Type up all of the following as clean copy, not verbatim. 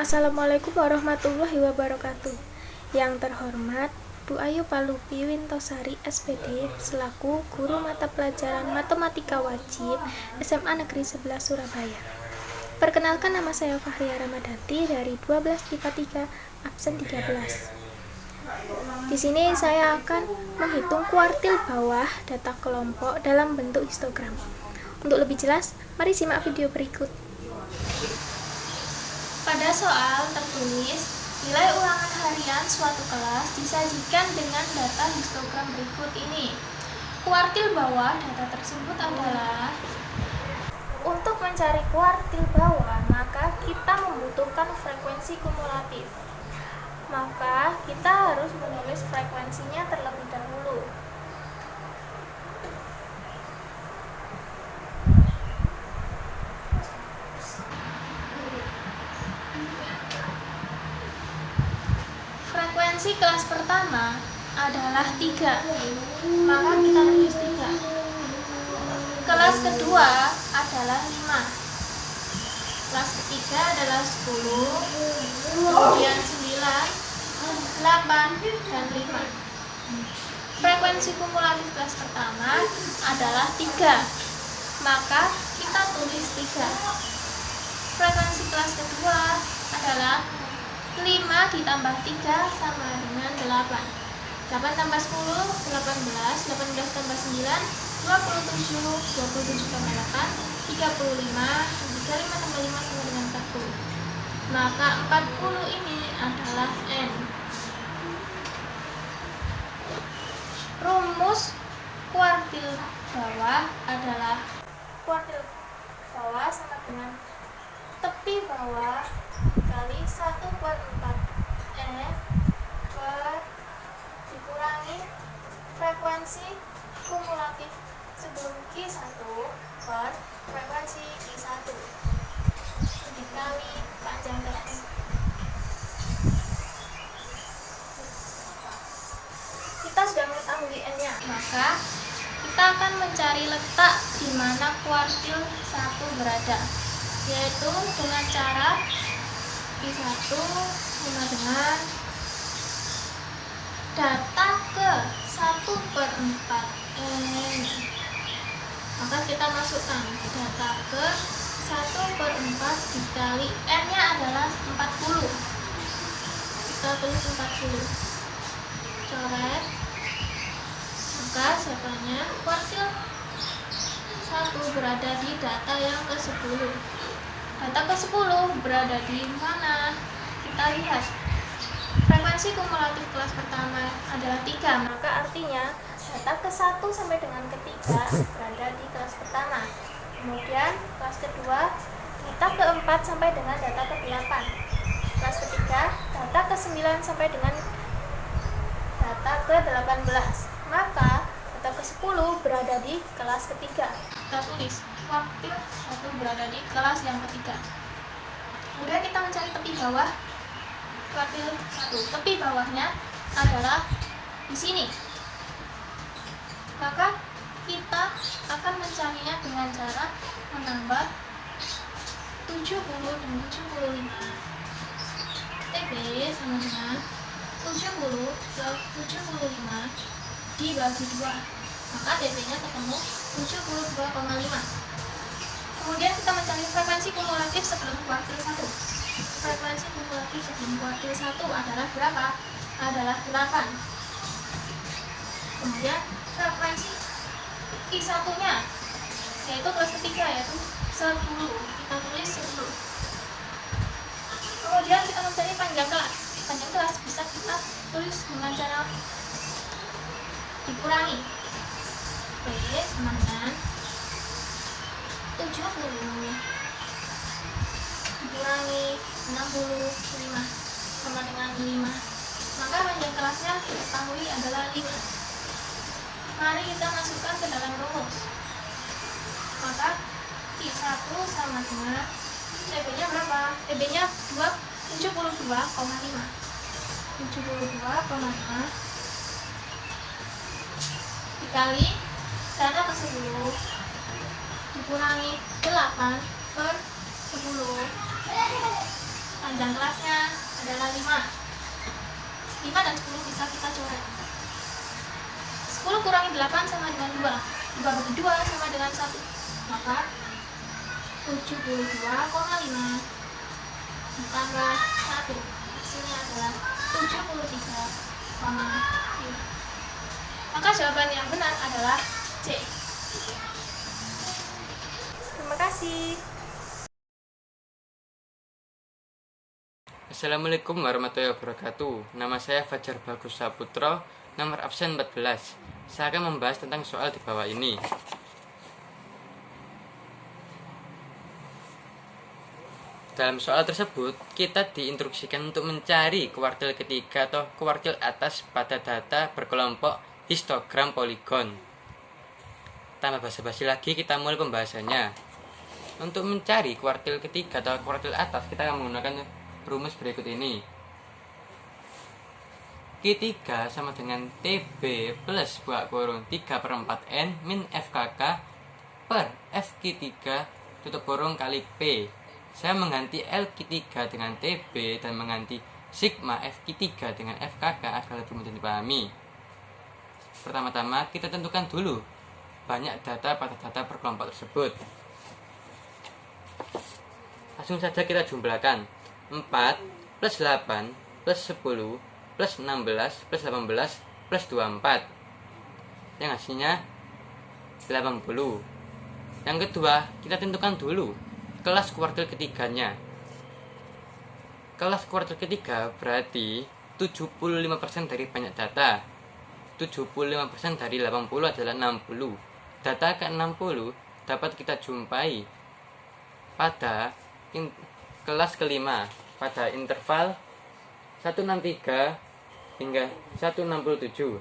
Assalamualaikum warahmatullahi wabarakatuh. Yang terhormat Bu Ayu Palupi Wintosari SPD selaku Guru Mata Pelajaran Matematika Wajib SMA Negeri 11 Surabaya. Perkenalkan, nama saya Fahria Ramadhanti dari 12 IPA 3 absen 13. Di sini saya akan menghitung kuartil bawah data kelompok dalam bentuk histogram. Untuk lebih jelas, mari simak video berikut. Pada soal tertulis, nilai ulangan harian suatu kelas disajikan dengan data histogram berikut ini. Kuartil bawah data tersebut adalah, untuk mencari kuartil bawah, maka kita membutuhkan frekuensi kumulatif. Maka kita harus menulis frekuensinya terlebih dahulu. Frekuensi kelas pertama adalah 3, maka kita tulis 3. Kelas kedua adalah 5. Kelas ketiga adalah 10, kemudian 9, 8, dan 5. Frekuensi kumulatif kelas pertama adalah 3, maka kita tulis 3. Frekuensi kelas kedua adalah 5 ditambah 3 sama dengan 8. 8 tambah 10, 18. 18 tambah 9, 27. 27 tambah 8, 35. 35 tambah 5 sama dengan 40. Maka 40 ini adalah N. Rumus kuartil bawah adalah, kuartil bawah sama dengan tepi bawah kali 1/4 N dikurangi frekuensi kumulatif sebelum Q1 per frekuensi Q1 dikali panjang kelas. Kita sudah mengetahui N-nya, maka kita akan mencari letak di mana kuartil 1 berada, yaitu dengan cara Q1 sama dengan data ke 1/4 N. Maka kita masukkan data ke 1/4 dikali N-nya adalah 40. Kita tulis 40. Coret. Maka jawabannya kuartil 1 berada di data yang ke-10. Data ke-10 berada di mana? Kita lihat. Frekuensi kumulatif kelas pertama adalah 3, maka artinya data ke-1 sampai dengan ke-3 berada di kelas pertama. Kemudian kelas kedua, data ke-4 sampai dengan data ke-8. Kelas ketiga, data ke-9 sampai dengan data ke-18. Maka data ke-10 berada di kelas ketiga. Kita tulis kuartil 1 berada di kelas yang ketiga. Kemudian kita mencari tepi bawah kuartil 1. Tepi bawahnya adalah di sini. Maka kita akan mencarinya dengan cara menambah 70 dan 75. TB sama dengan 70 ke 75 dibagi 2. Maka TB-nya ketemu 72,5. Kemudian kita mencari frekuensi kumulatif sebelum kuartil 1. Frekuensi kumulatif sebelum kuartil 1 adalah berapa? Adalah 8. Kemudian frekuensi Q1-nya yaitu kelas ketiga, yaitu 10. Kita tulis 10. Kemudian kita mencari panjang kelas. Panjang kelas bisa kita tulis dengan cara dikurangi. P sama dengan 70 dikurangi 65 sama dengan 5. Maka panjang kelasnya diketahui adalah 5. Mari kita masukkan ke dalam rumus. Maka Q1 sama dengan TB-nya berapa? TB-nya 72,5. 72,5 dikali data ke-10 dikurangi 8/10 Panjang kelasnya adalah 5. 5 dan 10 bisa kita coret. 10 kurangi 8 sama dengan 2. 2 bagi 2 sama dengan 1. Maka 72,5 ditambah 1. Hasilnya adalah 73,5. Maka jawaban yang benar adalah C. Terima kasih. Assalamualaikum warahmatullahi wabarakatuh. Nama saya Fajar Bagus Saputro, nomor absen 14. Saya akan membahas tentang soal di bawah ini. Dalam soal tersebut, kita diinstruksikan untuk mencari kuartil ketiga atau kuartil atas pada data berkelompok histogram poligon. Tanpa basa-basi lagi, kita mulai pembahasannya. Untuk mencari kuartil ketiga atau kuartil atas, kita akan menggunakan rumus berikut ini. Q3 sama dengan TB plus buka kurung 3/4N min FKK per FQ3 tutup kurung kali P. Saya mengganti LQ3 dengan TB dan mengganti sigma FQ3 dengan FKK agar lebih mudah dipahami. Pertama-tama kita tentukan dulu banyak data pada data berkelompok tersebut. Langsung saja kita jumlahkan. 4 plus 8 plus 10 plus 16 plus 18 plus 24 yang hasilnya 80. Yang kedua, kita tentukan dulu kelas kuartil ketiganya. Kelas kuartil ketiga berarti 75% dari banyak data. 75% dari 80 adalah 60. Data ke-60 dapat kita jumpai pada kelas kelima pada interval 163 hingga 167.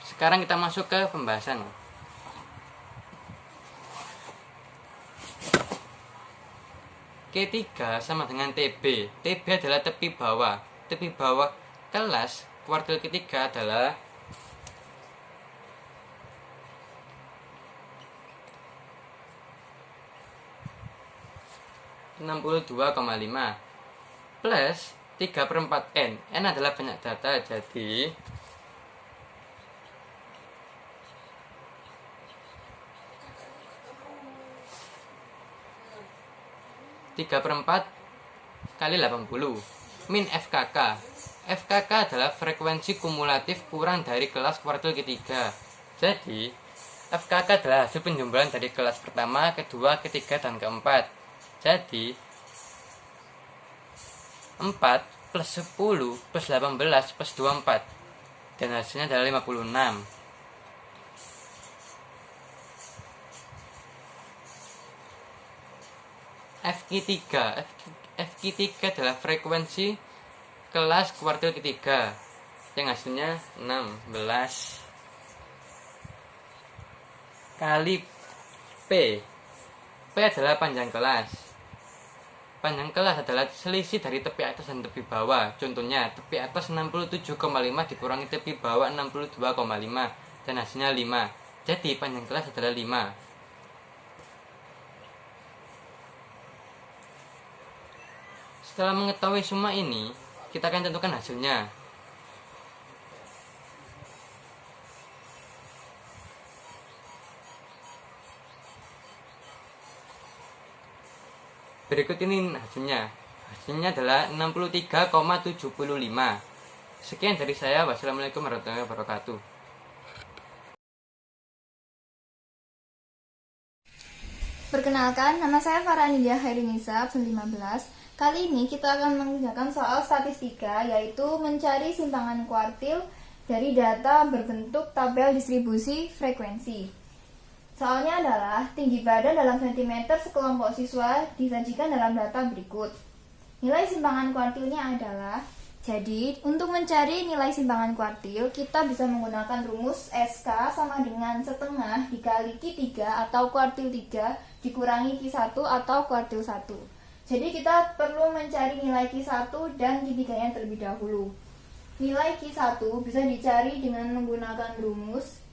Sekarang kita masuk ke pembahasan. Q3 sama dengan TB. TB adalah tepi bawah. Tepi bawah kelas kuartil ketiga adalah 62,5 plus 3/4N. N adalah banyak data, jadi 3/4 kali 80 min FKK. FKK adalah frekuensi kumulatif kurang dari kelas kuartil ketiga. Jadi FKK adalah hasil penjumlahan dari kelas pertama, kedua, ketiga, dan keempat. Jadi 4 plus 10 plus 18 plus 24 dan hasilnya adalah 56. FQ3 adalah frekuensi kelas kuartil ketiga yang hasilnya 16 kali P. P adalah panjang kelas. Panjang kelas adalah selisih dari tepi atas dan tepi bawah. Contohnya, tepi atas 67,5 dikurangi tepi bawah 62,5 dan hasilnya 5. Jadi panjang kelas adalah 5. Setelah mengetahui semua ini, kita akan tentukan hasilnya. Berikut ini hasilnya. Hasilnya adalah 63,75. Sekian dari saya. Wassalamualaikum warahmatullahi wabarakatuh. Perkenalkan, nama saya Farhaniyah Khairinisa, absen 15. Kali ini kita akan mengerjakan soal statistika, yaitu mencari simpangan kuartil dari data berbentuk tabel distribusi frekuensi. Soalnya adalah tinggi badan dalam cm sekelompok siswa disajikan dalam data berikut. Nilai simpangan kuartilnya adalah, jadi untuk mencari nilai simpangan kuartil, kita bisa menggunakan rumus SK sama dengan setengah dikali Q3 atau kuartil 3 dikurangi Q1 atau kuartil 1. Jadi kita perlu mencari nilai Q1 dan Q3-nya terlebih dahulu. Nilai Q1 bisa dicari dengan menggunakan rumus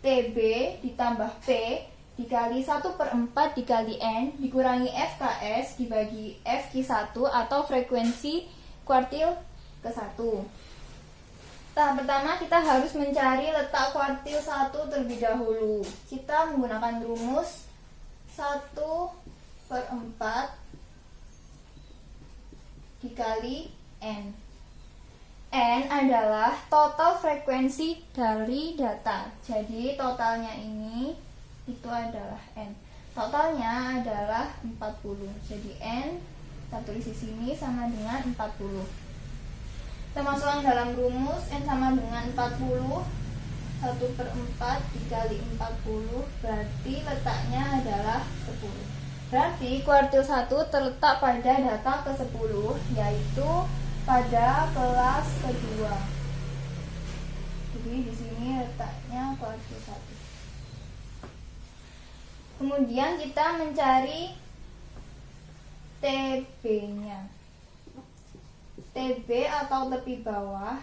TB ditambah P dikali 1/4 dikali N dikurangi FKS dibagi FQ1 atau frekuensi kuartil ke-1. Tahap pertama kita harus mencari letak kuartil 1 terlebih dahulu. Kita menggunakan rumus 1/4 dikali N. N adalah total frekuensi dari data. Jadi totalnya ini itu adalah N. Totalnya adalah 40. Jadi N kita tulis di sini sama dengan 40. Kita masukkan dalam rumus N sama dengan 40. 1/4 dikali 40 berarti letaknya adalah 10. Berarti kuartil 1 terletak pada data ke-10, yaitu pada kelas kedua. Jadi di sini letaknya kuartil 1. Kemudian kita mencari TB-nya. TB atau tepi bawah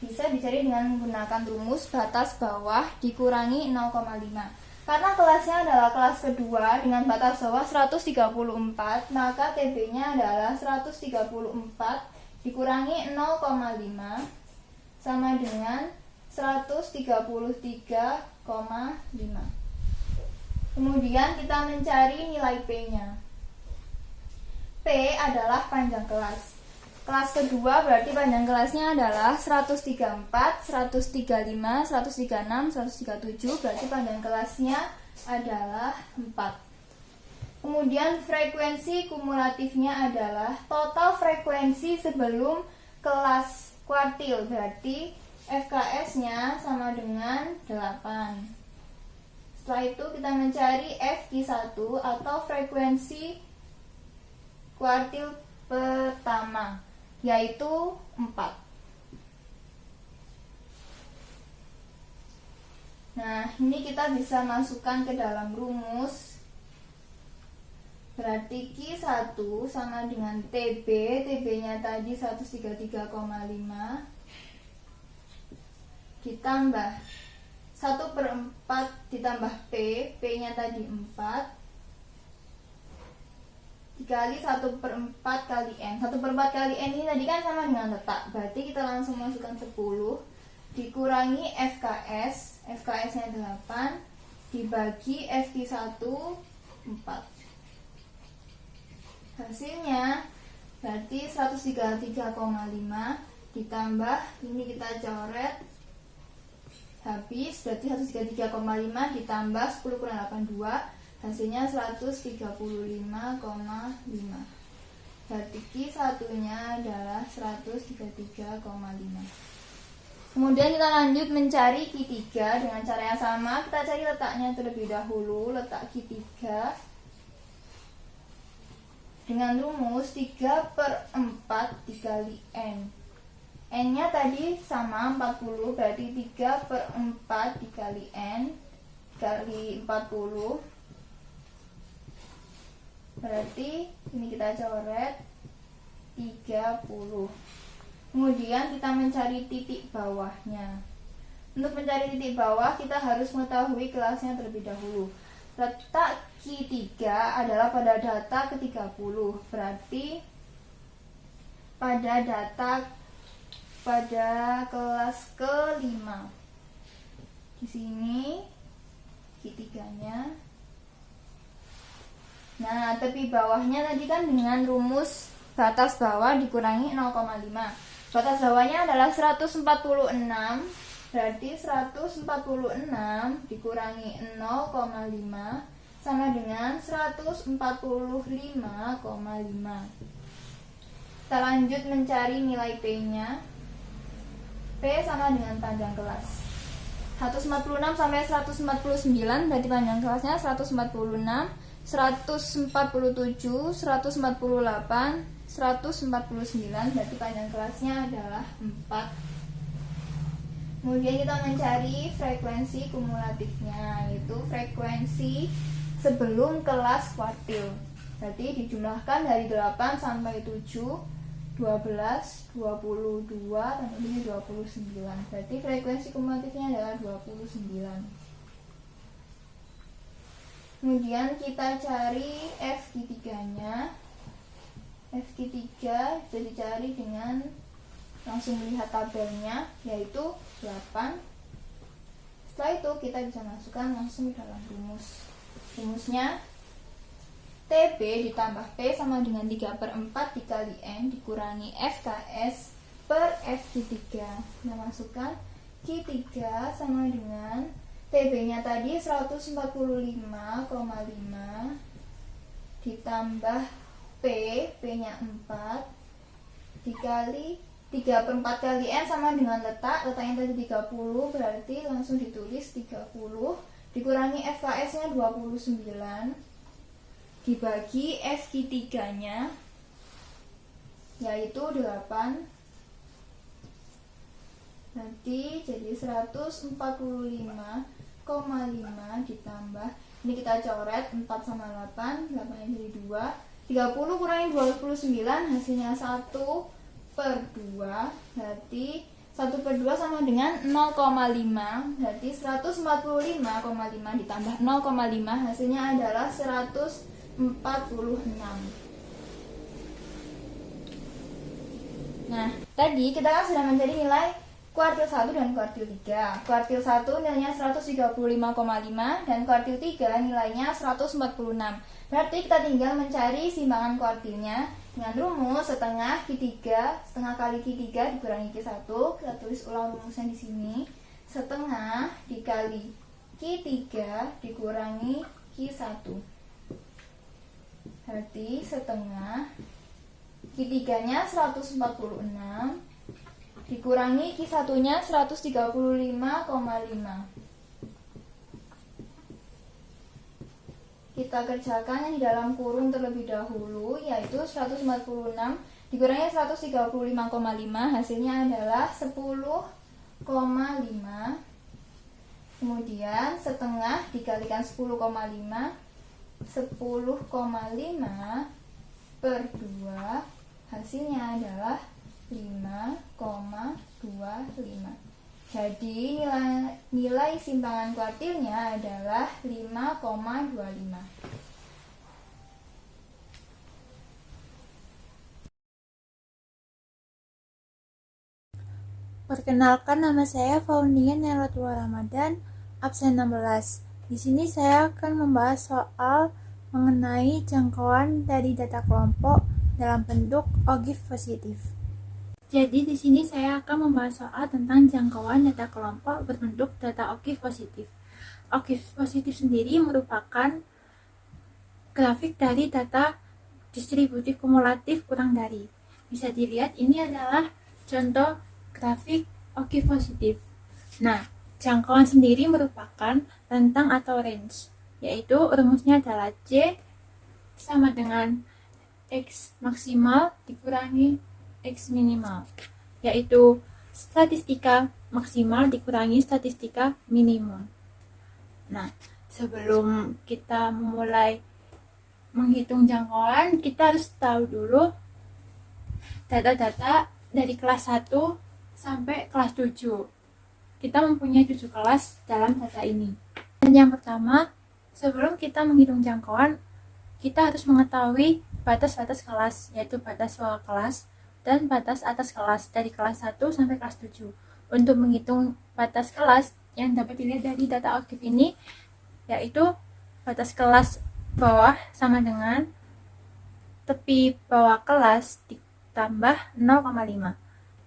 bisa dicari dengan menggunakan rumus batas bawah dikurangi 0,5. Karena kelasnya adalah kelas kedua dengan batas bawah 134, maka TB-nya adalah 134 dikurangi 0,5 sama dengan 133,5. Kemudian kita mencari nilai P-nya. P adalah panjang kelas. Kelas kedua berarti panjang kelasnya adalah 134, 135, 136, 137, berarti panjang kelasnya adalah 4. Kemudian frekuensi kumulatifnya adalah total frekuensi sebelum kelas kuartil, berarti FKS-nya sama dengan 8. Setelah itu kita mencari FQ1 atau frekuensi kuartil pertama, yaitu 4. Nah, ini kita bisa masukkan ke dalam rumus. Berarti Q1 sama dengan TB, TB-nya tadi 133,5 ditambah 1/4 ditambah P, P-nya tadi 4 dikali 1/4 kali N. 1/4 kali N ini tadi kan sama dengan letak, berarti kita langsung masukkan 10 dikurangi FKS, FKS-nya 8 dibagi FQ1 4. Hasilnya berarti 133,5 ditambah ini kita coret habis, berarti 133,5 ditambah 10 kurang 82, hasilnya 135,5. Berarti Q1 nya adalah 133,5. Kemudian kita lanjut mencari Q3 dengan cara yang sama. Kita cari letaknya terlebih dahulu, letak Q3 dengan rumus 3/4 dikali N. N-nya tadi sama 40, berarti 3/4 dikali N dikali 40. Berarti ini kita coret 30. Kemudian kita mencari titik bawahnya. Untuk mencari titik bawah kita harus mengetahui kelasnya terlebih dahulu. Letak Q3 adalah pada data ke-30, berarti pada kelas ke-5. Di sini Q3-nya. Nah, tepi bawahnya tadi kan dengan rumus batas bawah dikurangi 0,5. Batas bawahnya adalah 146, berarti 146 dikurangi 0,5 sama dengan 145,5. Kita lanjut mencari nilai P-nya. P sama dengan panjang kelas. 146 sampai 149 berarti panjang kelasnya 146, 147, 148, 149 berarti panjang kelasnya adalah 4. Kemudian kita mencari frekuensi kumulatifnya, yaitu frekuensi sebelum kelas kuartil. Berarti dijumlahkan dari 8 sampai 7, 12, 22, dan ini 29. Berarti frekuensi kumulatifnya adalah 29. Kemudian kita cari FQ3-nya. FQ3 bisa dicari dengan langsung melihat tabelnya, yaitu 8. Setelah itu kita bisa masukkan langsung dalam rumus. Rumusnya TB ditambah P sama dengan 3/4 dikali N dikurangi FKS per FQ3. Kita masukkan Q3 sama dengan TB-nya tadi 145,5 ditambah P-nya 4 dikali 3/4 kali N sama dengan letaknya tadi 30, berarti langsung ditulis 30 dikurangi FKS-nya 29 dibagi FQ3-nya yaitu 8, nanti jadi 145,5 ditambah, ini kita coret 4 sama 8, 8 jadi 2, 30 kurangi 29 hasilnya 1/2, berarti 1/2 sama dengan 0,5, berarti 145,5 ditambah 0,5 hasilnya adalah 146. Nah, tadi kita kan sudah mencari nilai kuartil 1 dan kuartil 3. Kuartil 1 nilainya 135,5 dan kuartil 3 nilainya 146. Berarti kita tinggal mencari simbangan kuartilnya dengan rumus setengah Q3, setengah kali Q3 dikurangi Q1. Kita tulis ulang rumusnya di sini. Setengah dikali Q3 dikurangi Q1. Berarti setengah Q3-nya 146 dikurangi Q1-nya 135,5. Kita kerjakan yang di dalam kurung terlebih dahulu, yaitu 146 dikurangi 135,5 hasilnya adalah 10,5. Kemudian setengah dikalikan 10,5, 10,5 per 2 hasilnya adalah 5,25. Jadi nilai simpangan kuartilnya adalah 5,25. Perkenalkan, nama saya Faunia Nerotwa Ramadan, absen 16. Di sini saya akan membahas soal mengenai jangkauan dari data kelompok dalam bentuk OGIF positif. Jadi di sini saya akan membahas soal tentang jangkauan data kelompok berbentuk data OGIF positif. OGIF positif sendiri merupakan grafik dari data distributif kumulatif kurang dari. Bisa dilihat ini adalah contoh grafik OGIF positif. Nah, jangkauan sendiri merupakan rentang atau range, yaitu rumusnya adalah J sama dengan X maksimal dikurangi X minimal, yaitu statistika maksimal dikurangi statistika minimum. Nah, sebelum kita memulai menghitung jangkauan, kita harus tahu dulu data-data dari kelas 1 sampai kelas 7. Kita mempunyai 7 kelas dalam data ini. Dan yang pertama, sebelum kita menghitung jangkauan, kita harus mengetahui batas-batas kelas, yaitu batas bawah kelas dan batas atas kelas dari kelas 1 sampai kelas 7. Untuk menghitung batas kelas yang dapat dilihat dari data OGIF ini, yaitu batas kelas bawah sama dengan tepi bawah kelas ditambah 0,5.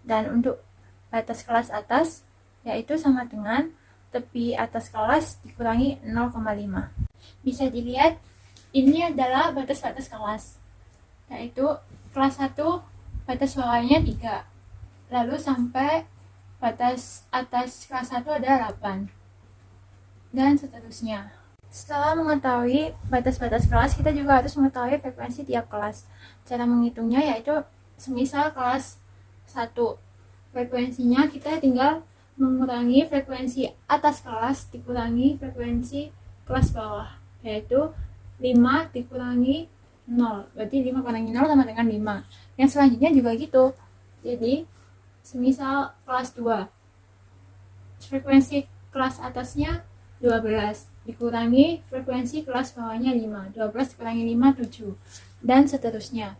Dan untuk batas kelas atas, yaitu sama dengan tepi atas kelas dikurangi 0,5. Bisa dilihat, ini adalah batas-batas kelas, yaitu kelas 1 batas bawahnya 3, lalu sampai batas atas kelas 1 ada 8, dan seterusnya. Setelah mengetahui batas-batas kelas, kita juga harus mengetahui frekuensi tiap kelas. Cara menghitungnya yaitu semisal kelas 1, frekuensinya kita tinggal mengurangi frekuensi atas kelas dikurangi frekuensi kelas bawah, yaitu 5 dikurangi 0, berarti 5 kurangi 0 sama dengan 5. Yang selanjutnya juga gitu. Jadi semisal kelas 2, frekuensi kelas atasnya 12 dikurangi frekuensi kelas bawahnya 5, 12 dikurangi 5, 7, dan seterusnya.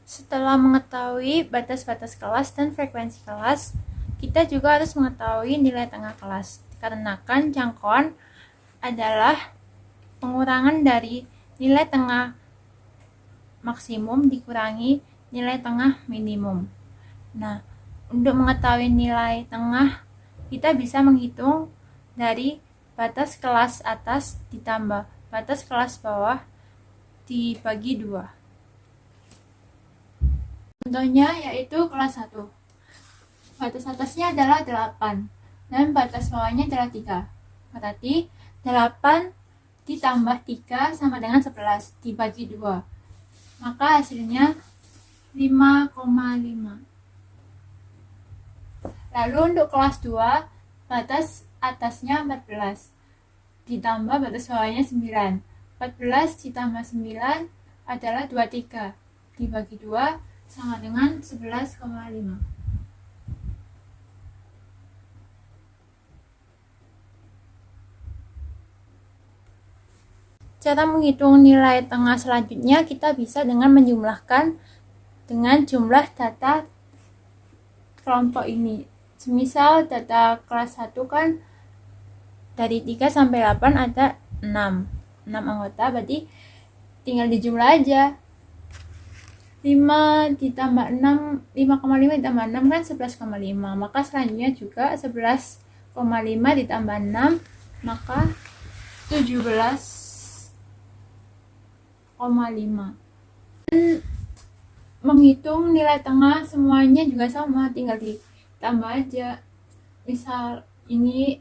Setelah mengetahui batas-batas kelas dan frekuensi kelas, kita juga harus mengetahui nilai tengah kelas. Dikarenakan jangkauan adalah pengurangan dari nilai tengah maksimum dikurangi nilai tengah minimum. Nah, untuk mengetahui nilai tengah, kita bisa menghitung dari batas kelas atas ditambah batas kelas bawah dibagi 2. Contohnya yaitu kelas 1. Batas atasnya adalah 8 dan batas bawahnya adalah 3. Berarti 8 ditambah 3 sama dengan 11 dibagi 2. Maka hasilnya 5,5. Lalu untuk kelas 2, batas atasnya 14 ditambah batas bawahnya 9. 14 ditambah 9 adalah 23 dibagi 2 sama dengan 11,5. Cara menghitung nilai tengah selanjutnya kita bisa dengan menjumlahkan dengan jumlah data kelompok ini. Semisal data kelas 1 kan dari 3 sampai 8 ada 6 anggota, berarti tinggal dijumlah aja. 5 ditambah 6, 5,5 ditambah 6 kan 11,5. Maka selanjutnya juga 11,5 ditambah 6, maka 17,5. Dan menghitung nilai tengah semuanya juga sama, tinggal ditambah aja. Misal ini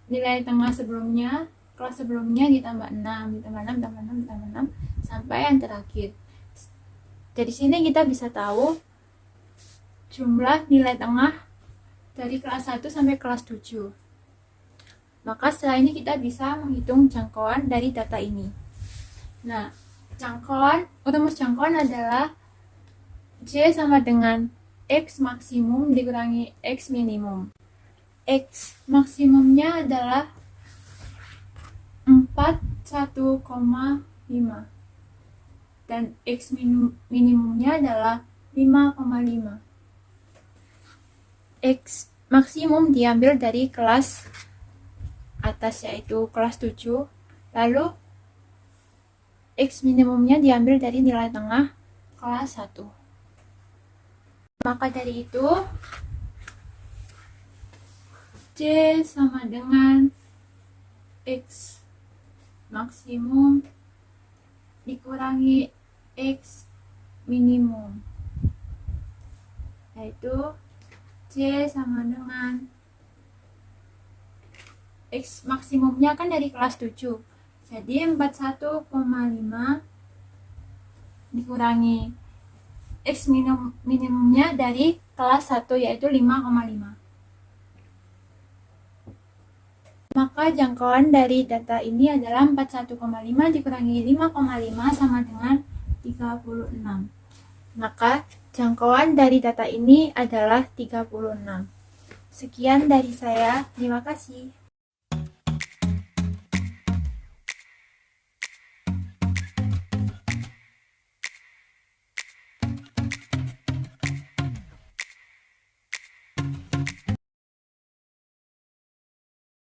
nilai tengah sebelumnya, kelas sebelumnya ditambah 6, ditambah 6, ditambah 6, ditambah 6, sampai yang terakhir. Dari sini kita bisa tahu jumlah nilai tengah dari kelas 1 sampai kelas 7. Maka setelah ini kita bisa menghitung jangkauan dari data ini. Nah, rumus jangkauan adalah J sama dengan X maksimum dikurangi X minimum. X maksimumnya adalah 41,5 dan X minimumnya adalah 5,5. X maksimum diambil dari kelas atas yaitu kelas 7, lalu X minimumnya diambil dari nilai tengah kelas 1. Maka dari itu J sama dengan X maksimum dikurangi X minimum, yaitu J sama dengan X maksimumnya kan dari kelas 7, jadi 41,5 dikurangi X minimumnya dari kelas 1 yaitu 5,5. Maka jangkauan dari data ini adalah 41,5 dikurangi 5,5 sama dengan 36. Maka jangkauan dari data ini adalah 36. Sekian dari saya, terima kasih.